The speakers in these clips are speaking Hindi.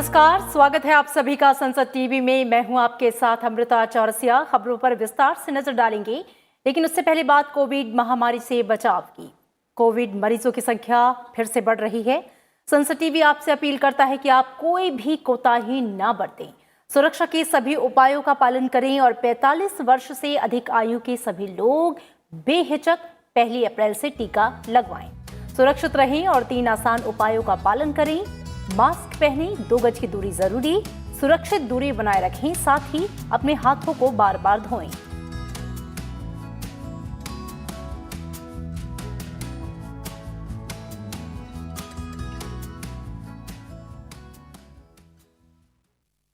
नमस्कार, स्वागत है आप सभी का संसद टीवी में। मैं हूं आपके साथ अमृता चौरसिया। खबरों पर विस्तार से नजर डालेंगे, लेकिन उससे पहले बात कोविड महामारी से बचाव की। कोविड मरीजों की संख्या फिर से बढ़ रही है। संसद टीवी आपसे अपील करता है कि आप कोई भी कोताही ना बरतें, सुरक्षा के सभी उपायों का पालन करें और 45 वर्ष से अधिक आयु के सभी लोग बेहिचक 1 अप्रैल से टीका लगवाएं। सुरक्षित रहें और 3 आसान उपायों का पालन करें। मास्क पहनें, 2 गज की दूरी जरूरी, सुरक्षित दूरी बनाए रखें, साथ ही अपने हाथों को बार बार धोएं।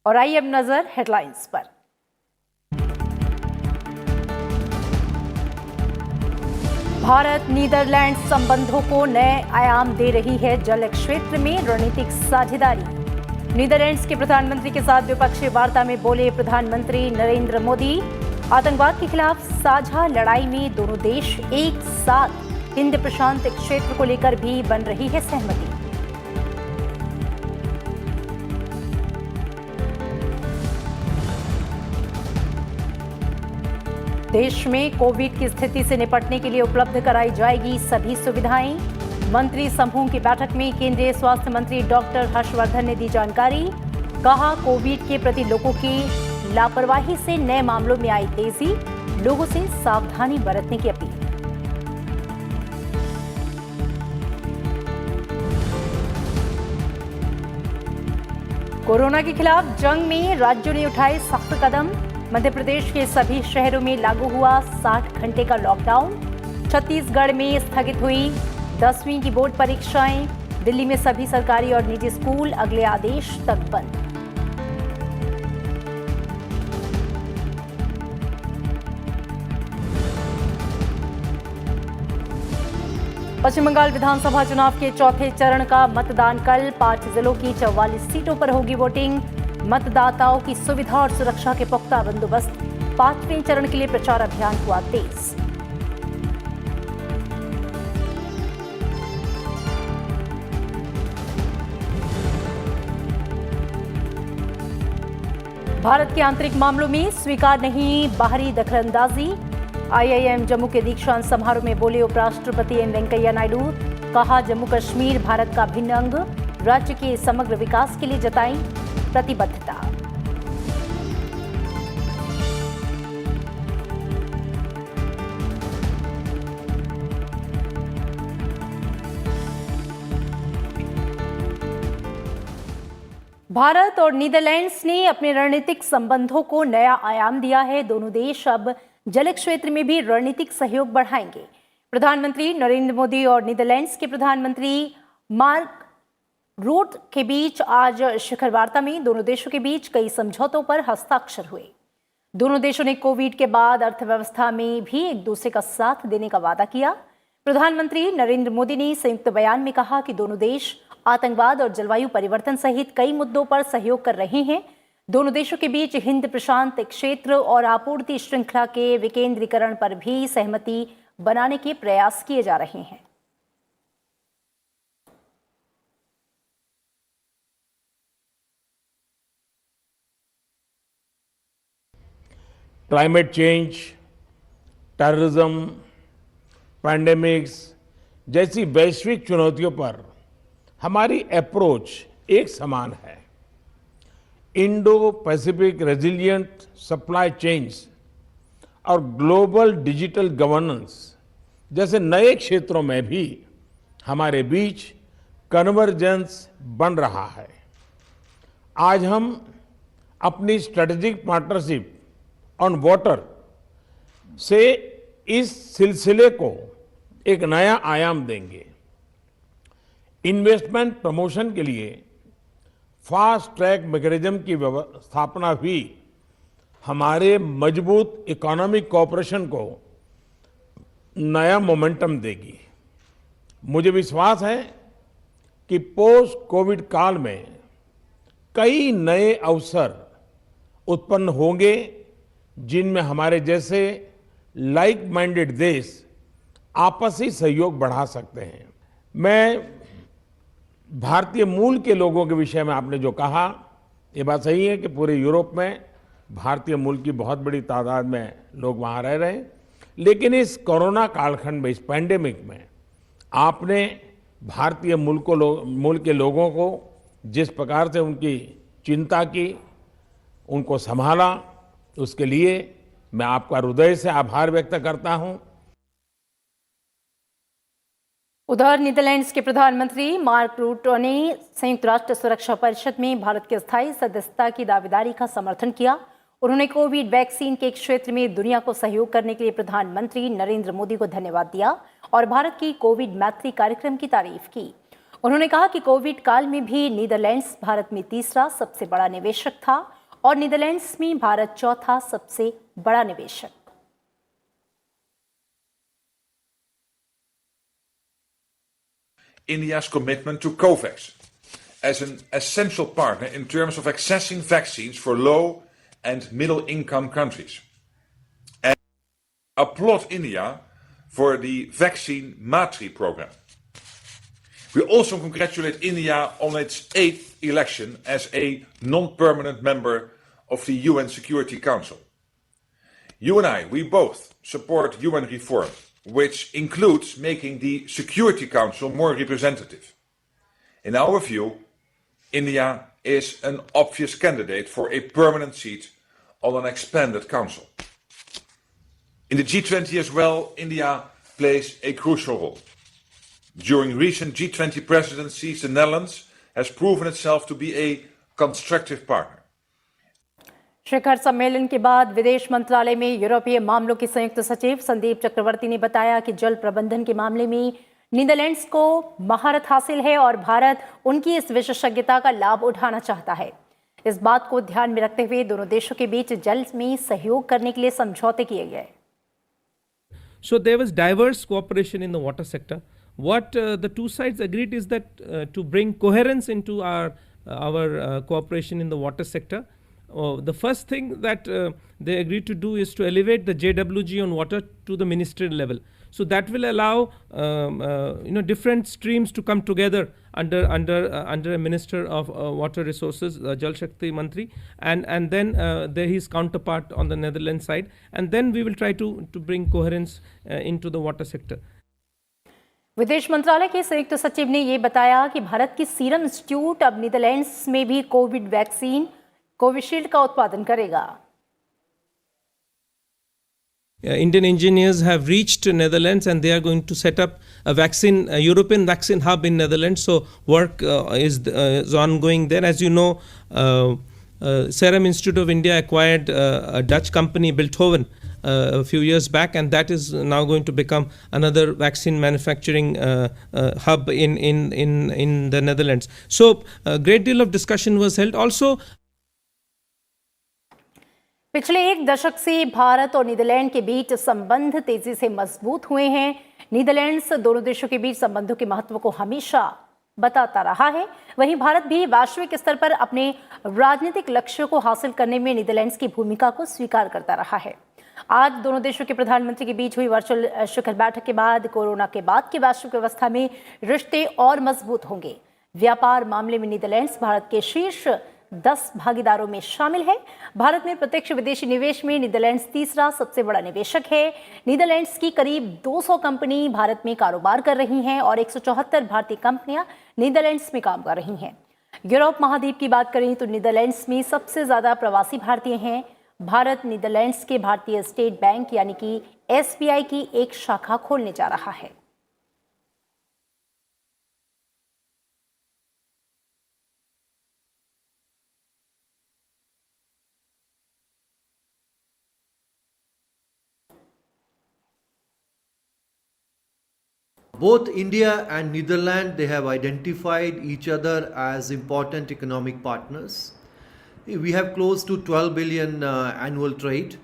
और आइए अब नजर हेडलाइंस पर। भारत नीदरलैंड संबंधों को नए आयाम दे रही है जल क्षेत्र में रणनीतिक साझेदारी। नीदरलैंड्स के प्रधानमंत्री के साथ द्विपक्षीय वार्ता में बोले प्रधानमंत्री नरेंद्र मोदी। आतंकवाद के खिलाफ साझा लड़ाई में दोनों देश एक साथ हिंद प्रशांत क्षेत्र को लेकर भी बन रही है सहमति। देश में कोविड की स्थिति से निपटने के लिए उपलब्ध कराई जाएगी सभी सुविधाएं। मंत्री समूह की बैठक में केंद्रीय स्वास्थ्य मंत्री डॉक्टर हर्षवर्धन ने दी जानकारी। कहा, कोविड के प्रति लोगों की लापरवाही से नए मामलों में आई तेजी, लोगों से सावधानी बरतने की अपील। कोरोना के खिलाफ जंग में राज्यों ने उठाए सख्त कदम। मध्य प्रदेश के सभी शहरों में लागू हुआ 60 घंटे का लॉकडाउन। छत्तीसगढ़ में स्थगित हुई 10वीं की बोर्ड परीक्षाएं। दिल्ली में सभी सरकारी और निजी स्कूल अगले आदेश तक बंद। पश्चिम बंगाल विधानसभा चुनाव के चौथे चरण का मतदान कल। 5 जिलों की 44 सीटों पर होगी वोटिंग। मतदाताओं की सुविधा और सुरक्षा के पुख्ता बंदोबस्त। 5वें चरण के लिए प्रचार अभियान हुआ तेज। भारत के आंतरिक मामलों में स्वीकार नहीं बाहरी दखलंदाजी। IIM जम्मू के दीक्षांत समारोह में बोले उपराष्ट्रपति एम वेंकैया नायडू। कहा, जम्मू कश्मीर भारत का भिन्न अंग, राज्य के समग्र विकास के लिए जताई प्रतिबद्धता। भारत और नीदरलैंड्स ने अपने रणनीतिक संबंधों को नया आयाम दिया है। दोनों देश अब जल क्षेत्र में भी रणनीतिक सहयोग बढ़ाएंगे। प्रधानमंत्री नरेंद्र मोदी और नीदरलैंड्स के प्रधानमंत्री मार्क रूट के बीच आज शिखर वार्ता में दोनों देशों के बीच कई समझौतों पर हस्ताक्षर हुए। दोनों देशों ने कोविड के बाद अर्थव्यवस्था में भी एक दूसरे का साथ देने का वादा किया। प्रधानमंत्री नरेंद्र मोदी ने संयुक्त बयान में कहा कि दोनों देश आतंकवाद और जलवायु परिवर्तन सहित कई मुद्दों पर सहयोग कर रहे हैं। दोनों देशों के बीच हिंद प्रशांत क्षेत्र और आपूर्ति श्रृंखला के विकेंद्रीकरण पर भी सहमति बनाने के प्रयास किए जा रहे हैं। क्लाइमेट चेंज, टेररिज्म, पैंडेमिक्स जैसी वैश्विक चुनौतियों पर हमारी अप्रोच एक समान है। Indo Pacific resilient supply chains और ग्लोबल डिजिटल गवर्नेंस जैसे नए क्षेत्रों में भी हमारे बीच कन्वर्जेंस बन रहा है। आज हम अपनी स्ट्रेटेजिक पार्टनरशिप ऑन वाटर से इस सिलसिले को एक नया आयाम देंगे। इन्वेस्टमेंट प्रमोशन के लिए फास्ट ट्रैक मैकेनिज्म की स्थापना भी हमारे मजबूत इकोनॉमिक कोऑपरेशन को नया मोमेंटम देगी। मुझे विश्वास है कि पोस्ट कोविड काल में कई नए अवसर उत्पन्न होंगे जिनमें हमारे जैसे लाइक माइंडेड देश आपसी सहयोग बढ़ा सकते हैं। मैं भारतीय मूल के लोगों के विषय में आपने जो कहा, ये बात सही है कि पूरे यूरोप में भारतीय मूल की बहुत बड़ी तादाद में लोग वहाँ रह रहे हैं, लेकिन इस कोरोना कालखंड में, इस पैंडेमिक में आपने भारतीय मूल के लोगों को जिस प्रकार से उनकी चिंता की, उनको संभाला, उसके लिए मैं आपका हृदय से आभार व्यक्त करता हूं। उधर नीदरलैंड्स के प्रधानमंत्री मार्क रूटे ने संयुक्त राष्ट्र सुरक्षा परिषद में भारत की स्थायी सदस्यता की दावेदारी का समर्थन किया। उन्होंने कोविड वैक्सीन के क्षेत्र में दुनिया को सहयोग करने के लिए प्रधानमंत्री नरेंद्र मोदी को धन्यवाद दिया और भारत की कोविड मैत्री कार्यक्रम की तारीफ की। उन्होंने कहा कि कोविड काल में भी नीदरलैंड्स भारत में तीसरा सबसे बड़ा निवेशक था और नीदरलैंड्स में भारत चौथा सबसे बड़ा निवेशक। India's commitment to COVAX as an essential partner in terms of accessing vaccines for low and middle income countries. And applaud India for the vaccine Matri program. We also congratulate India on its 8th election as a non-permanent member of the UN Security Council. You and I, we both support UN reform, which includes making the Security Council more representative. In our view, India is an obvious candidate for a permanent seat on an expanded council. In the G20 as well, India plays a crucial role. During recent G20 presidencies, the Netherlands has proven itself to be a constructive partner. शिखर सम्मेलन के बाद विदेश मंत्रालय में यूरोपीय मामलों के संयुक्त सचिव संदीप चक्रवर्ती ने बताया कि जल प्रबंधन के मामले में नीदरलैंड्स को महारत हासिल है और भारत उनकी इस विशेषज्ञता का लाभ उठाना चाहता है। इस बात को ध्यान में रखते हुए दोनों देशों के बीच जल में सहयोग करने के लिए समझौते किए गए। So there was diverse cooperation in the water sector. What the two sides agreed is that to bring coherence into our cooperation in the water sector. The first thing that they agreed to do is to elevate the JWG on water to the ministerial level. So that will allow different streams to come together under a minister of water resources, Jal Shakti Mantri, and then there his counterpart on the Netherlands side, and then we will try to bring coherence into the water sector. विदेश मंत्रालय के संयुक्त सचिव ने ये बताया कि भारत की सीरम इंस्टीट्यूट अब नीदरलैंड्स में भी कोविड वैक्सीन कोविशील्ड का उत्पादन करेगा। Indian engineers have reached Netherlands and they are going to set up a European vaccine hub in Netherlands. So work is ongoing there. As you know, Serum Institute of India acquired a Dutch company, Bilthoven, a few years back, and that is now going to become another vaccine manufacturing hub in the Netherlands. So a great deal of discussion was held. Also, पिछले एक दशक से भारत और नीदरलैंड के बीच संबंध तेजी से मजबूत हुए हैं। नीदरलैंड्स दोनों देशों के बीच संबंधों के महत्व को हमेशा बताता रहा है। वहीं भारत भी वैश्विक स्तर पर अपने राजनीतिक लक्ष्यों को हासिल करने में नीदरलैंड्स की भूमिका को स्वीकार करता रहा है। आज दोनों देशों के प्रधानमंत्री के बीच हुई वर्चुअल शिखर बैठक के बाद कोरोना के बाद की वैश्विक व्यवस्था में रिश्ते और मजबूत होंगे। व्यापार मामले में नीदरलैंड्स भारत के शीर्ष 10 भागीदारों में शामिल है। भारत में प्रत्यक्ष विदेशी निवेश में नीदरलैंड्स तीसरा सबसे बड़ा निवेशक है। नीदरलैंड्स की करीब 200 कंपनी भारत में कारोबार कर रही हैं और 174 भारतीय कंपनियां नीदरलैंड्स में काम कर रही हैं। यूरोप महाद्वीप की बात करें तो नीदरलैंड्स में सबसे ज्यादा प्रवासी भारतीय हैं। भारत नीदरलैंड्स के भारतीय स्टेट बैंक यानी कि SBI की एक शाखा खोलने जा रहा है। Both India and Netherlands, they have identified each other as important economic partners. We have close to 12 billion annual trade,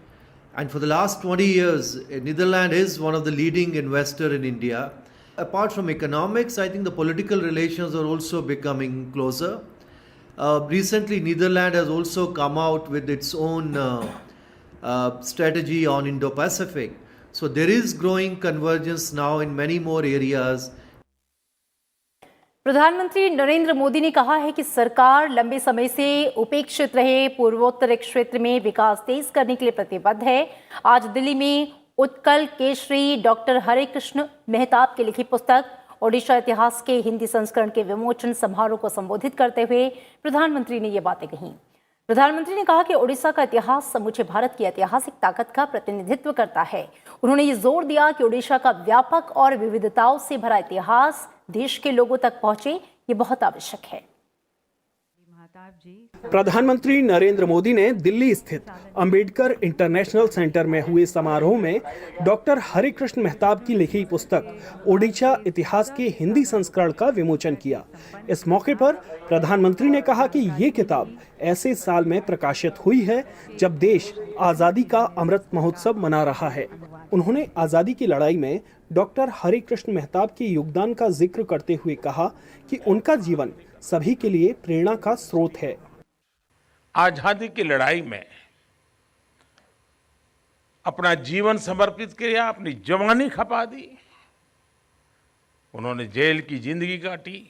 and for the last 20 years, Netherlands is one of the leading investor in India. Apart from economics, I think the political relations are also becoming closer. Recently, Netherlands has also come out with its own strategy on Indo-Pacific. So there is growing convergence now in many more areas. प्रधानमंत्री नरेंद्र मोदी ने कहा है कि सरकार लंबे समय से उपेक्षित रहे पूर्वोत्तर क्षेत्र में विकास तेज करने के लिए प्रतिबद्ध है। आज दिल्ली में उत्कल केशरी डॉक्टर हरे कृष्ण मेहताब की लिखी पुस्तक ओडिशा इतिहास के हिंदी संस्करण के विमोचन समारोह को संबोधित करते हुए प्रधानमंत्री ने ये बातें कही। प्रधानमंत्री ने कहा कि ओडिशा का इतिहास समूचे भारत की ऐतिहासिक ताकत का प्रतिनिधित्व करता है। उन्होंने ये जोर दिया कि ओडिशा का व्यापक और विविधताओं से भरा इतिहास देश के लोगों तक पहुंचे, ये बहुत आवश्यक है। प्रधानमंत्री नरेंद्र मोदी ने दिल्ली स्थित अंबेडकर इंटरनेशनल सेंटर में हुए समारोह में डॉक्टर हरे कृष्ण मेहताब की लिखी पुस्तक ओडिशा इतिहास के हिंदी संस्करण का विमोचन किया। इस मौके पर प्रधानमंत्री ने कहा कि ये किताब ऐसे साल में प्रकाशित हुई है जब देश आजादी का अमृत महोत्सव मना रहा है। उन्होंने आजादी की लड़ाई में डॉक्टर हरे कृष्ण मेहताब के योगदान का जिक्र करते हुए कहा कि उनका जीवन सभी के लिए प्रेरणा का स्रोत है। आजादी की लड़ाई में अपना जीवन समर्पित किया, अपनी जवानी खपा दी। उन्होंने जेल की जिंदगी काटी,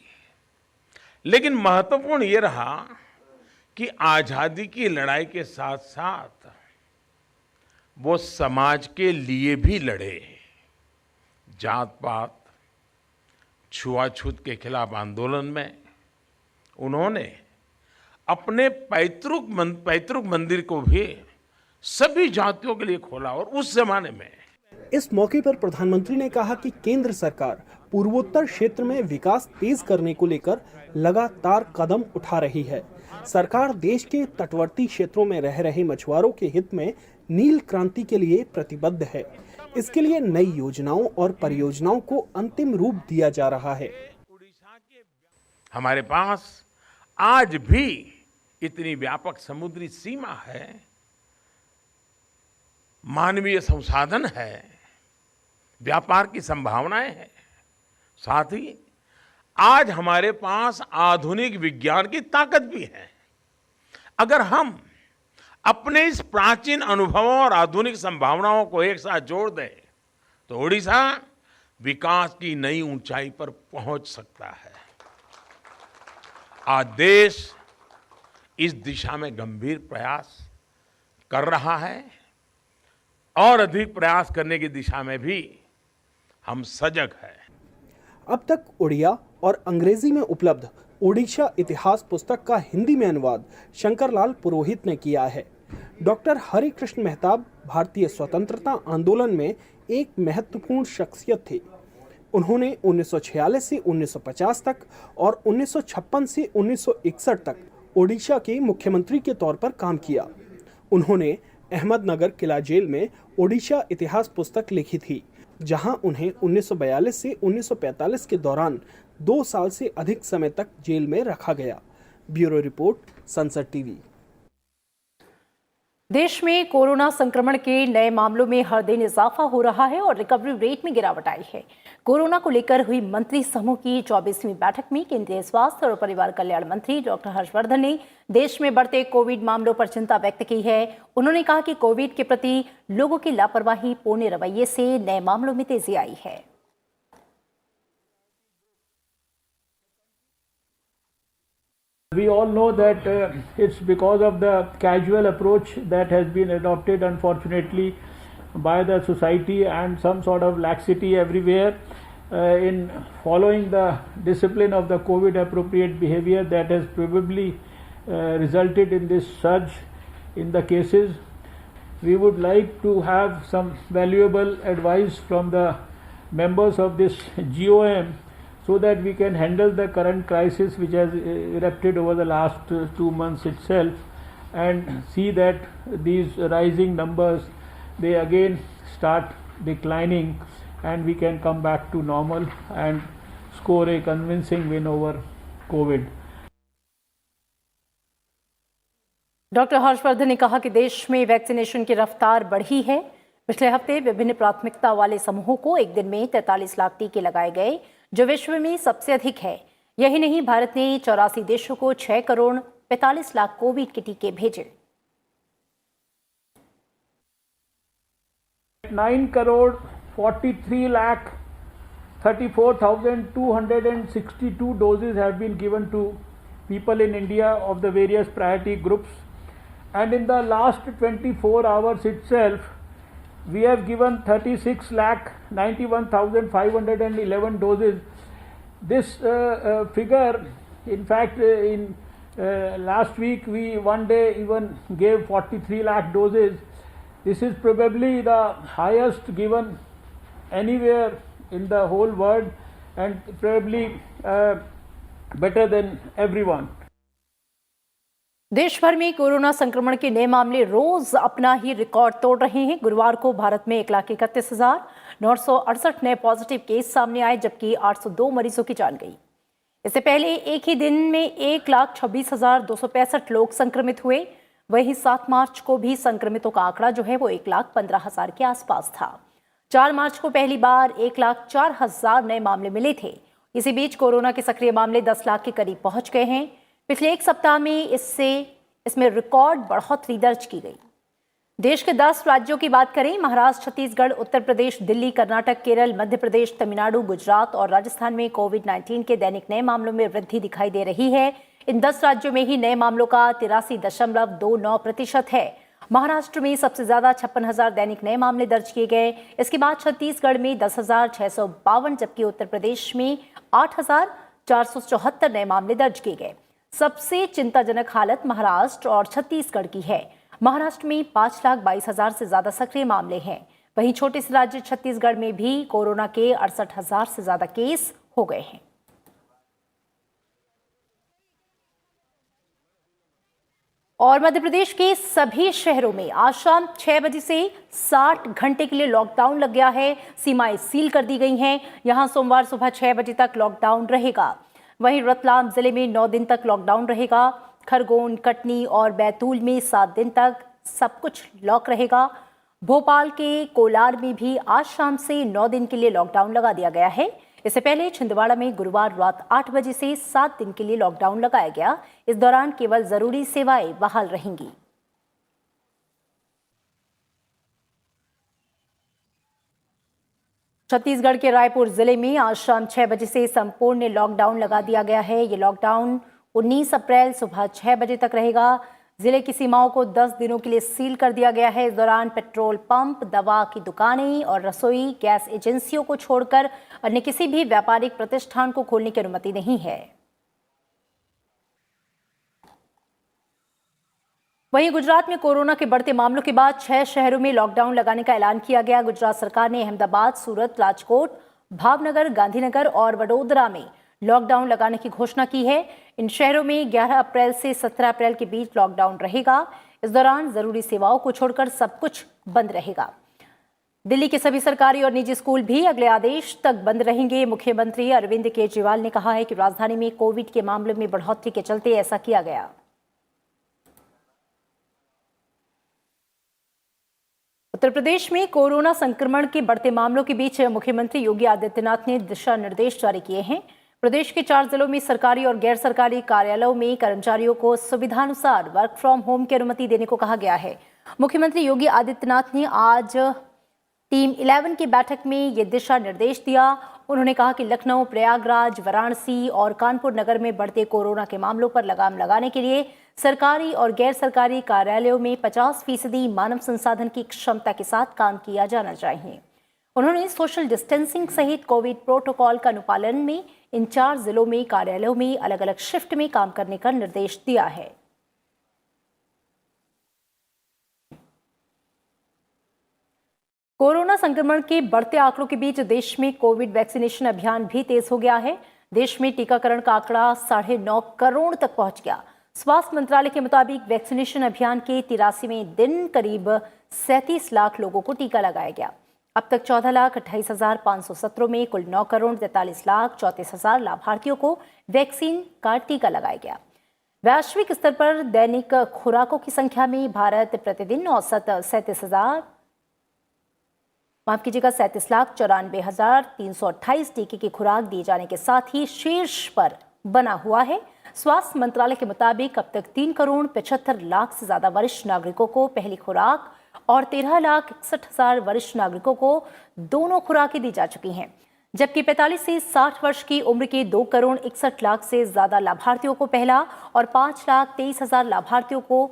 लेकिन महत्वपूर्ण ये रहा कि आजादी की लड़ाई के साथ साथ वो समाज के लिए भी लड़े। जात पात, छुआछूत के खिलाफ आंदोलन में उन्होंने अपने पैतृक मंदिर को भी सभी जातियों के लिए खोला। और उस जमाने में इस मौके पर प्रधानमंत्री ने कहा कि केंद्र सरकार पूर्वोत्तर क्षेत्र में विकास तेज करने को लेकर लगातार कदम उठा रही है। सरकार देश के तटवर्ती क्षेत्रों में रह रहे मछुआरों के हित में नील क्रांति के लिए प्रतिबद्ध है। इसके लिए नई योजनाओं और परियोजनाओं को अंतिम रूप दिया जा रहा है। हमारे पास आज भी इतनी व्यापक समुद्री सीमा है, मानवीय संसाधन है, व्यापार की संभावनाएं हैं। साथ ही आज हमारे पास आधुनिक विज्ञान की ताकत भी है। अगर हम अपने इस प्राचीन अनुभवों और आधुनिक संभावनाओं को एक साथ जोड़ दें तो ओडिशा विकास की नई ऊंचाई पर पहुंच सकता है। आज देश इस दिशा में गंभीर प्रयास कर रहा है और अधिक प्रयास करने की दिशा में भी हम सजग हैं। अब तक उड़िया और अंग्रेजी में उपलब्ध ओडिशा इतिहास पुस्तक का हिंदी में अनुवाद शंकरलाल पुरोहित ने किया है। डॉक्टर हरे कृष्ण मेहताब भारतीय स्वतंत्रता आंदोलन में एक महत्वपूर्ण शख्सियत थे। उन्होंने 1946 से 1950 तक और 1956 से 1961 तक ओडिशा के मुख्यमंत्री के तौर पर काम किया। उन्होंने अहमदनगर किला जेल में ओडिशा इतिहास पुस्तक लिखी थी, जहां उन्हें 1942 से 1945 के दौरान 2 साल से अधिक समय तक जेल में रखा गया। Bureau report, Sansad TV. देश में कोरोना संक्रमण के नए मामलों में हर दिन इजाफा हो रहा है और रिकवरी रेट में गिरावट आई है। कोरोना को लेकर हुई मंत्री समूह की 24वीं बैठक में केंद्रीय स्वास्थ्य और परिवार कल्याण मंत्री डॉक्टर हर्षवर्धन ने देश में बढ़ते कोविड मामलों पर चिंता व्यक्त की है। उन्होंने कहा कि कोविड के प्रति लोगों की लापरवाही पूर्ण रवैये से नए मामलों में तेजी आई है। We all know that it's because of the casual approach that has been adopted, unfortunately, by the society and some sort of laxity everywhere in following the discipline of the COVID appropriate behavior that has probably resulted in this surge in the cases. We would like to have some valuable advice from the members of this GOM so that we can handle the current crisis which has erupted over the last 2 months itself and see that these rising numbers, they again start declining and we can come back to normal and score a convincing win over COVID. Doctor Harshvardhan ने कहा कि देश में वैक्सीनेशन की रफ्तार बढ़ी है। पिछले हफ्ते विभिन्न प्राथमिकता वाले समूहों को एक दिन में 43 लाख टीके लगाए गए, जो विश्व में सबसे अधिक है। यही नहीं, भारत ने 84 देशों को 6 करोड़ 45 लाख कोविड के टीके भेजे। 9 crore 43 lakh 34,262 doses have been given to people in India of the various priority groups, and in the last 24 hours itself we have given 36,91,511 doses. This figure, in fact, in last week we one day even gave 43 lakh doses. This is probably the highest given anywhere in the whole world, and probably better than everyone. देश भर में कोरोना संक्रमण के नए मामले रोज अपना ही रिकॉर्ड तोड़ रहे हैं। गुरुवार को भारत में 1,31,968 नए पॉजिटिव केस सामने आए, जबकि 802 मरीजों की जान गई। इससे पहले एक ही दिन में 1,26,265 लोग संक्रमित हुए। वहीं 7 मार्च को भी संक्रमितों का आंकड़ा जो है वो 1,15,000 के आसपास था। 4 मार्च को पहली बार 1,04,000 नए मामले मिले थे। इसी बीच कोरोना के सक्रिय मामले 10 लाख के करीब पहुंच गए हैं। पिछले एक सप्ताह में इसमें रिकॉर्ड बढ़ोतरी दर्ज की गई। देश के 10 राज्यों की बात करें, महाराष्ट्र, छत्तीसगढ़, उत्तर प्रदेश, दिल्ली, कर्नाटक, केरल, मध्य प्रदेश, तमिलनाडु, गुजरात और राजस्थान में कोविड-19 के दैनिक नए मामलों में वृद्धि दिखाई दे रही है। इन 10 राज्यों में ही नए मामलों का 83.29% है। महाराष्ट्र में सबसे ज्यादा 56,000 दैनिक नए मामले दर्ज किए गए। इसके बाद छत्तीसगढ़ में 10,652, जबकि उत्तर प्रदेश में 8,474 नए मामले दर्ज किए गए। सबसे चिंताजनक हालत महाराष्ट्र और छत्तीसगढ़ की है। महाराष्ट्र में 5,22,000 से ज्यादा सक्रिय मामले हैं। वहीं छोटे से राज्य छत्तीसगढ़ में भी कोरोना के 68,000 से ज्यादा केस हो गए हैं। और मध्य प्रदेश के सभी शहरों में आज शाम 6 बजे से 60 घंटे के लिए लॉकडाउन लग गया है। सीमाएं सील कर दी गई हैं। यहां सोमवार सुबह 6 बजे तक लॉकडाउन रहेगा। वहीं रतलाम जिले में 9 दिन तक लॉकडाउन रहेगा। खरगोन, कटनी और बैतूल में 7 दिन तक सब कुछ लॉक रहेगा। भोपाल के कोलार में भी आज शाम से 9 दिन के लिए लॉकडाउन लगा दिया गया है। इससे पहले छिंदवाड़ा में गुरुवार रात 8 बजे से 7 दिन के लिए लॉकडाउन लगाया गया। इस दौरान केवल जरूरी सेवाएं बहाल रहेंगी। छत्तीसगढ़ के रायपुर जिले में आज शाम 6 बजे से संपूर्ण लॉकडाउन लगा दिया गया है। ये लॉकडाउन 19 अप्रैल सुबह 6 बजे तक रहेगा। जिले की सीमाओं को 10 दिनों के लिए सील कर दिया गया है। इस दौरान पेट्रोल पंप, दवा की दुकानें और रसोई गैस एजेंसियों को छोड़कर अन्य किसी भी व्यापारिक प्रतिष्ठान को खोलने की अनुमति नहीं है। वहीं गुजरात में कोरोना के बढ़ते मामलों के बाद 6 शहरों में लॉकडाउन लगाने का ऐलान किया गया। गुजरात सरकार ने अहमदाबाद, सूरत, राजकोट, भावनगर, गांधीनगर और वडोदरा में लॉकडाउन लगाने की घोषणा की है। इन शहरों में 11 अप्रैल से 17 अप्रैल के बीच लॉकडाउन रहेगा। इस दौरान जरूरी सेवाओं को छोड़कर सब कुछ बंद रहेगा। दिल्ली के सभी सरकारी और निजी स्कूल भी अगले आदेश तक बंद रहेंगे। मुख्यमंत्री अरविंद केजरीवाल ने कहा है कि राजधानी में कोविड के मामले में बढ़ोतरी के चलते ऐसा किया गया। उत्तर प्रदेश में कोरोना संक्रमण के बढ़ते मामलों के बीच मुख्यमंत्री योगी आदित्यनाथ ने दिशा निर्देश जारी किए हैं। प्रदेश के 4 जिलों में सरकारी और गैर सरकारी कार्यालयों में कर्मचारियों को सुविधानुसार वर्क फ्रॉम होम की अनुमति देने को कहा गया है। मुख्यमंत्री योगी आदित्यनाथ ने आज टीम 11 की बैठक में ये दिशा निर्देश दिया। उन्होंने कहा कि लखनऊ, प्रयागराज, वाराणसी और कानपुर नगर में बढ़ते कोरोना के मामलों पर लगाम लगाने के लिए सरकारी और गैर सरकारी कार्यालयों में 50% मानव संसाधन की क्षमता के साथ काम किया जाना चाहिए। उन्होंने सोशल डिस्टेंसिंग सहित कोविड प्रोटोकॉल का अनुपालन में इन 4 जिलों में कार्यालयों में अलग अलग शिफ्ट में काम करने का निर्देश दिया है। कोरोना संक्रमण के बढ़ते आंकड़ों के बीच देश में कोविड वैक्सीनेशन अभियान भी तेज हो गया है। देश में टीकाकरण का आंकड़ा 9.5 करोड़ तक पहुंच गया। स्वास्थ्य मंत्रालय के मुताबिक वैक्सीनेशन अभियान के 83वें दिन करीब 37 लाख लोगों को टीका लगाया गया। अब तक 14,28,517 में कुल 9,43,34,000 लाभार्थियों को वैक्सीन का टीका लगाया गया। वैश्विक स्तर पर दैनिक खुराकों की संख्या में भारत प्रतिदिन औसत 37,94,328 टीके की खुराक दिए जाने के साथ ही शीर्ष पर बना हुआ है। स्वास्थ्य मंत्रालय के मुताबिक अब तक 3,75,00,000 से ज्यादा वरिष्ठ नागरिकों को पहली खुराक और 13,61,000 वरिष्ठ नागरिकों को दोनों खुराकें दी जा चुकी हैं। जबकि 45 से 60 वर्ष की उम्र के 2 करोड़ 61 लाख से ज्यादा लाभार्थियों को पहला और 5,23,000 लाभार्थियों को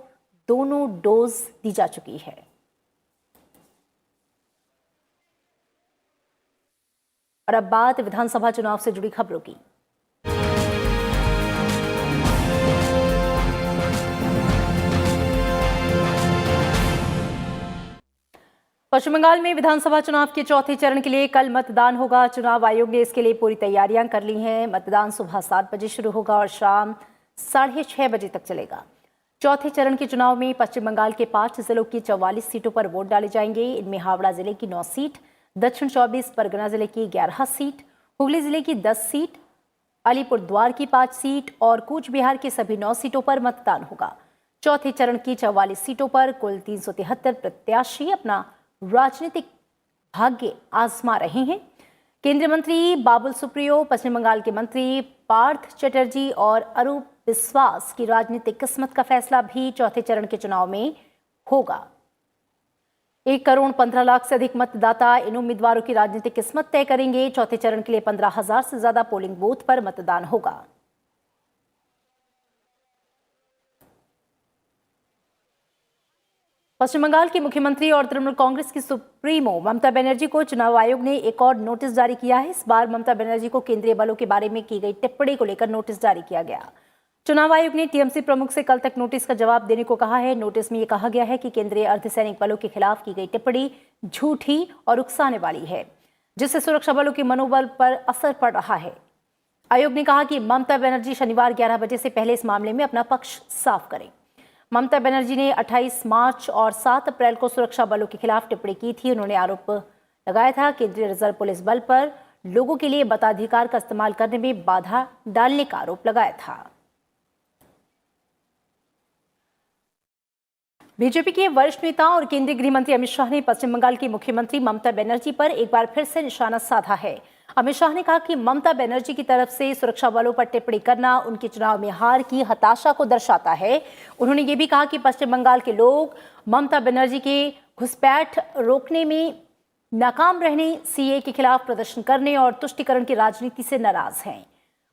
दोनों डोज दी जा चुकी है। और अब बात विधानसभा चुनाव से जुड़ी खबरों की। पश्चिम बंगाल में विधानसभा चुनाव के चौथे चरण के लिए कल मतदान होगा। चुनाव आयोग ने इसके लिए पूरी तैयारियां कर ली हैं। मतदान सुबह 7 बजे शुरू होगा और शाम 6:30 बजे तक चलेगा। चौथे चरण के चुनाव में पश्चिम बंगाल के 5 जिलों की 44 सीटों पर वोट डाले जाएंगे। इनमें हावड़ा जिले की 9 सीट, दक्षिण 24 परगना जिले की 11 सीट, हुगली जिले की 10 सीट, अलीपुरद्वार की 5 सीट और कूच बिहार की सभी 9 सीटों पर मतदान होगा। चौथे चरण की 44 सीटों पर कुल 373 प्रत्याशी अपना राजनीतिक भाग्य आजमा रहे हैं। केंद्रीय मंत्री बाबुल सुप्रियो, पश्चिम बंगाल के मंत्री पार्थ चटर्जी और अरूप बिस्वास की राजनीतिक किस्मत का फैसला भी चौथे चरण के चुनाव में होगा। 1 करोड़ 15 लाख से अधिक मतदाता इन उम्मीदवारों की राजनीतिक किस्मत तय करेंगे। चौथे चरण के लिए 15,000 से ज्यादा पोलिंग बूथ पर मतदान होगा। पश्चिम बंगाल की मुख्यमंत्री और तृणमूल कांग्रेस की सुप्रीमो ममता बनर्जी को चुनाव आयोग ने एक और नोटिस जारी किया है। इस बार ममता बनर्जी को केंद्रीय बलों के बारे में की गई टिप्पणी को लेकर नोटिस जारी किया गया। चुनाव आयोग ने टीएमसी प्रमुख से कल तक नोटिस का जवाब देने को कहा है। नोटिस में यह कहा गया है कि केंद्रीय अर्धसैनिक बलों के खिलाफ की गई टिप्पणी झूठी और उकसाने वाली है, जिससे सुरक्षा बलों के मनोबल पर असर पड़ रहा है। आयोग ने कहा कि ममता बनर्जी शनिवार 11 बजे से पहले इस मामले में अपना पक्ष साफ करें। ममता बनर्जी ने 28 मार्च और 7 अप्रैल को सुरक्षा बलों के खिलाफ टिप्पणी की थी। उन्होंने आरोप लगाया था केंद्रीय रिजर्व पुलिस बल पर लोगों के लिए मताधिकार का इस्तेमाल करने में बाधा डालने का आरोप लगाया था। बीजेपी के वरिष्ठ नेता और केंद्रीय गृह मंत्री अमित शाह ने पश्चिम बंगाल की मुख्यमंत्री ममता बनर्जी पर एक बार फिर से निशाना साधा है। अमित शाह ने कहा कि ममता बनर्जी की तरफ से सुरक्षा बलों पर टिप्पणी करना उनके चुनाव में हार की हताशा को दर्शाता है। उन्होंने ये भी कहा कि पश्चिम बंगाल के लोग ममता बनर्जी के घुसपैठ रोकने में नाकाम रहने, सीए के खिलाफ प्रदर्शन करने और तुष्टीकरण की राजनीति से नाराज हैं।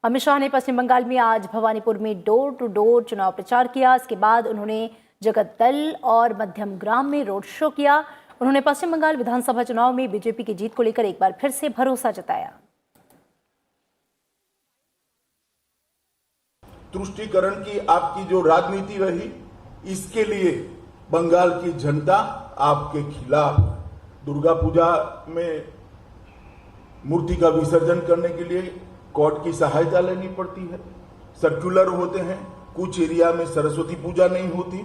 अमित शाह ने पश्चिम बंगाल में आज भवानीपुर में डोर टू डोर चुनाव प्रचार किया। इसके बाद उन्होंने जगत दल और मध्यम ग्राम में रोड शो किया। उन्होंने पश्चिम बंगाल विधानसभा चुनाव में बीजेपी की जीत को लेकर एक बार फिर से भरोसा जताया। तुष्टीकरण की आपकी जो राजनीति रही, इसके लिए बंगाल की जनता आपके खिलाफ। दुर्गा पूजा में मूर्ति का विसर्जन करने के लिए कोर्ट की सहायता लेनी पड़ती है, सर्कुलर होते हैं, कुछ एरिया में सरस्वती पूजा नहीं होती।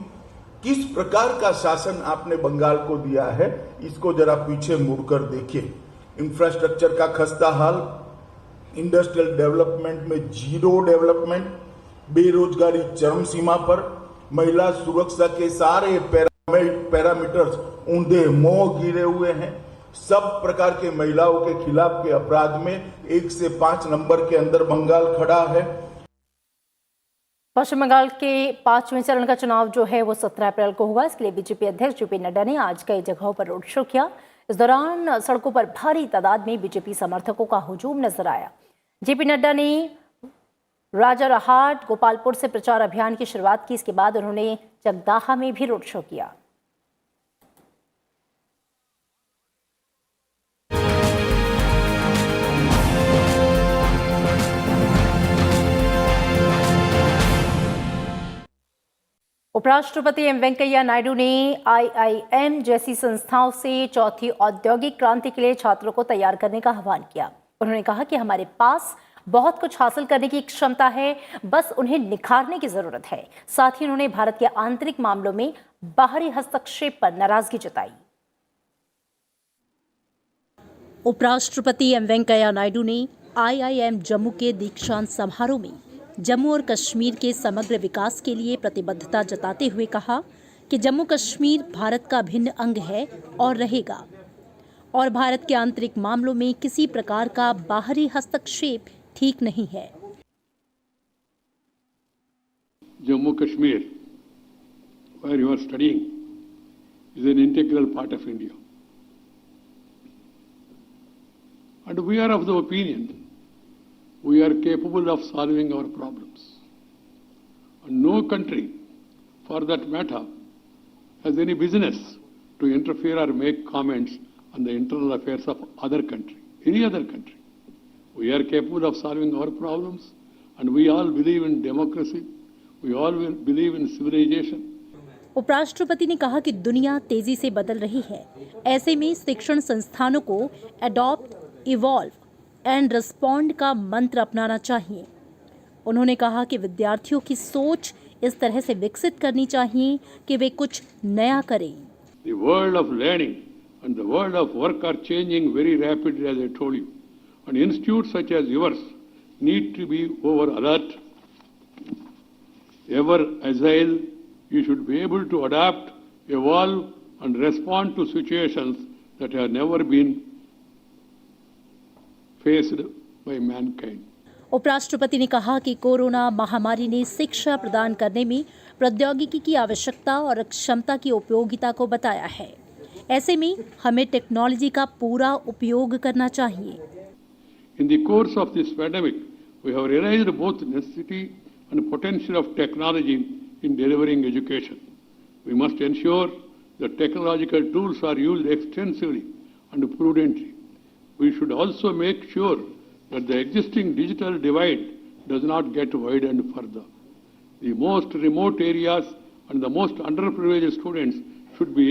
किस प्रकार का शासन आपने बंगाल को दिया है, इसको जरा पीछे मुड़कर देखिए। इंफ्रास्ट्रक्चर का खस्ता हाल, इंडस्ट्रियल डेवलपमेंट में जीरो डेवलपमेंट, बेरोजगारी चरम सीमा पर, महिला सुरक्षा के सारे पैरामीटर्स ऊंधे मोह गिरे हुए हैं। सब प्रकार के महिलाओं के खिलाफ के अपराध में 1 से 5 नंबर के अंदर बंगाल खड़ा है। पश्चिम बंगाल के 5वें चरण का चुनाव जो है वो 17 अप्रैल को होगा। इसके लिए बीजेपी अध्यक्ष जेपी नड्डा ने आज कई जगहों पर रोड शो किया। इस दौरान सड़कों पर भारी तादाद में बीजेपी समर्थकों का हुजूम नजर आया। जेपी नड्डा ने राजारहाट, गोपालपुर से प्रचार अभियान की शुरुआत की। इसके बाद उन्होंने जगदाहा में भी रोड शो किया। उपराष्ट्रपति एम वेंकैया नायडू ने आईआईएम जैसी संस्थाओं से चौथी औद्योगिक क्रांति के लिए छात्रों को तैयार करने का आह्वान किया। उन्होंने कहा कि हमारे पास बहुत कुछ हासिल करने की क्षमता है, बस उन्हें निखारने की जरूरत है। साथ ही उन्होंने भारत के आंतरिक मामलों में बाहरी हस्तक्षेप पर नाराजगी जताई। उपराष्ट्रपति एम वेंकैया नायडू ने आईआईएम जम्मू के दीक्षांत समारोह में जम्मू और कश्मीर के समग्र विकास के लिए प्रतिबद्धता जताते हुए कहा कि जम्मू कश्मीर भारत का भिन्न अंग है और रहेगा, और भारत के आंतरिक मामलों में किसी प्रकार का बाहरी हस्तक्षेप ठीक नहीं है। Jammu Kashmir, where you are studying, is an integral part of India. And we are of the opinion we are capable of solving our problems. And no country, for that matter, has any business to interfere or make comments on the internal affairs of other country, any other country. We are capable of solving our problems, and we all believe in democracy. We all believe in civilization. उपराष्ट्रपति ने कहा कि दुनिया तेजी से बदल रही है। ऐसे में शिक्षण संस्थानों को अडॉप्ट, इवॉल्व एंड रिस्पॉन्ड का मंत्र अपनाना चाहिए। उन्होंने कहा कि विद्यार्थियों की सोच इस तरह से विकसित करनी चाहिए कि वे कुछ नया करें। The world of learning and the world of work are changing very rapidly, as I told you. And institutes such as yours need to be over alert, ever agile. You should be able to adapt, evolve, and respond to situations that have never been faced by mankind. उपराष्ट्रपति ने कहा कि कोरोना महामारी ने शिक्षा प्रदान करने में प्रौद्योगिकी की आवश्यकता और क्षमता की उपयोगिता को बताया है। ऐसे में हमें टेक्नोलॉजी का पूरा उपयोग करना चाहिए। In the course of this pandemic, we have realized both necessity and potential of technology in delivering education. We must ensure that technological tools are used extensively and prudently. We should also make sure that the existing digital divide does not get widened further. The most remote areas and the most underprivileged students should be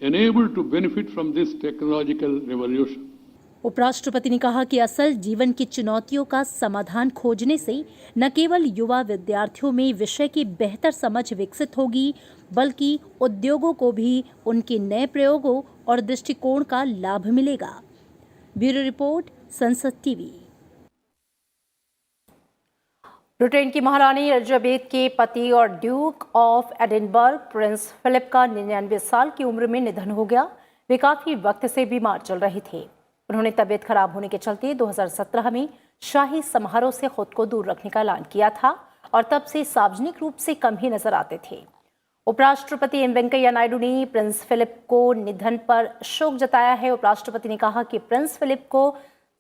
enabled to benefit from this technological revolution. उपराष्ट्रपति ने कहा कि असल जीवन की चुनौतियों का समाधान खोजने से न केवल युवा विद्यार्थियों में विषय की बेहतर समझ विकसित होगी, बल्कि उद्योगों को भी उनके नए प्रयोगों और दृष्टिकोण का लाभ मिलेगा। Bureau report, Sansad TV. Britain की महारानी एलिजाबेथ के पति और duke of Edinburgh prince Philip का 99 साल की उम्र में निधन हो गया। वे काफी वक्त से बीमार चल रहे थे। उन्होंने तबीयत खराब होने के चलते 2017 में शाही समारोह से खुद को दूर रखने का ऐलान किया था और तब से सार्वजनिक रूप से कम ही नजर आते थे। उपराष्ट्रपति एम वेंकैया नायडू ने प्रिंस फिलिप को निधन पर शोक जताया है। उपराष्ट्रपति ने कहा कि प्रिंस फिलिप को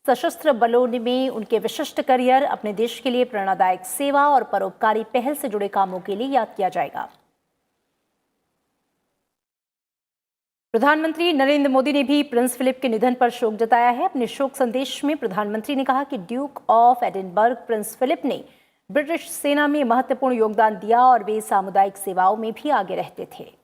सशस्त्र बलों में उनके विशिष्ट करियर, अपने देश के लिए प्रेरणादायक सेवा और परोपकारी पहल से जुड़े कामों के लिए याद किया जाएगा। प्रधानमंत्री नरेंद्र मोदी ने भी प्रिंस फिलिप के निधन पर शोक जताया है। अपने शोक संदेश में प्रधानमंत्री ने कहा कि duke of Edinburgh prince Philip ने ब्रिटिश सेना में महत्वपूर्ण योगदान दिया और वे सामुदायिक सेवाओं में भी आगे रहते थे।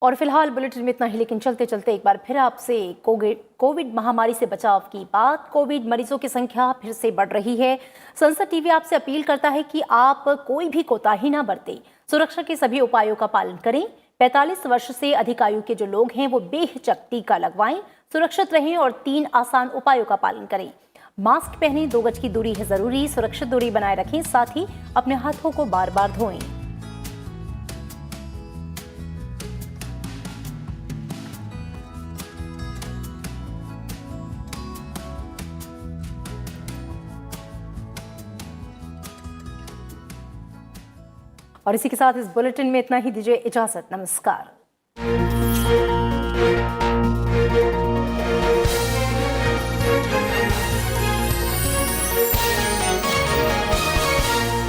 और फिलहाल बुलेटिन में इतना ही, लेकिन चलते चलते एक बार फिर आपसे कोविड महामारी से बचाव की बात। कोविड मरीजों की संख्या फिर से बढ़ रही है। संसद टीवी आपसे अपील करता है कि आप कोई भी कोताही ना बरतें, सुरक्षा के सभी उपायों का पालन करें। 45 वर्ष से अधिक आयु के जो लोग हैं वो बेहिचक टीका लगवाएं, सुरक्षित रहें और 3 आसान उपायों का पालन करें। मास्क पहनें, 2 गज की दूरी है जरूरी, सुरक्षित दूरी बनाए रखें, साथ ही अपने हाथों को बार बार धोएं। और इसी के साथ इस बुलेटिन में इतना ही। दीजिए इजाजत। नमस्कार।